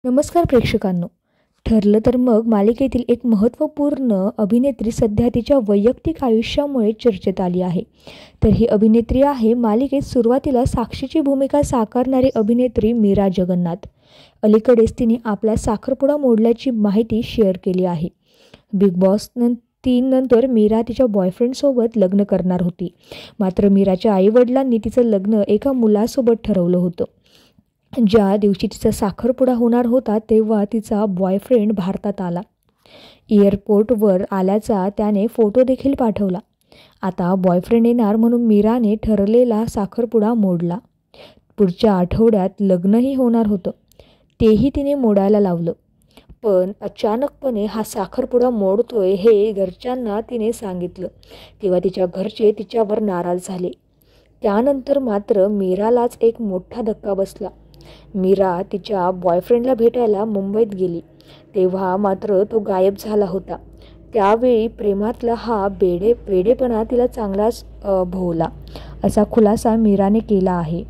नमस्कार प्रेक्षकांनो. ठरलं तर मग मालिकेतील एक महत्त्वपूर्ण अभिनेत्री सध्या तिच्या वैयक्तिक आयुष्यामुळे चर्चेत आली आहे. तर ही अभिनेत्री आहे मालिकेत सुरुवातीला साक्षीची भूमिका साकारणारी अभिनेत्री मीरा जगन्नाथ. अलीकडेच तिने आपला साखरपुडा मोडल्याची माहिती शेअर केली आहे. बिग बॉस 3 नंतर मीरा तिच्या बॉयफ्रेंडसोबत लग्न करणार होती. मात्र मीराच्या आईवडिलांनी तिचं लग्न एका मुलासोबत ठरवलं होतं. ज्या दिवशी तिचा साखरपुडा होणार होता तेव्हा तिचा बॉयफ्रेंड भारतात आला. एअरपोर्टवर आल्याचा त्याने फोटो देखील पाठवला. आता बॉयफ्रेंड येणार म्हणून मीराने ठरलेला साखरपुडा मोडला. पुढच्या आठवड्यात लग्नही होणार होतं, तेही तिने मोडायला लावलं. पण अचानकपणे हा साखरपुडा मोडतोय हे घरच्यांना तिने सांगितलं, तेव्हा तिच्या घरचे तिच्यावर नाराज झाले. त्यानंतर मात्र मीरालाच एक मोठा धक्का बसला. मीरा तिच्या बॉयफ्रेंडला भेटायला मुंबईत गेली तेव्हा मात्र तो गायब झाला होता. त्यावेळी प्रेमातला हा वेडेपणा तिला चांगलाच भोवला, असा खुलासा मीराने केला आहे.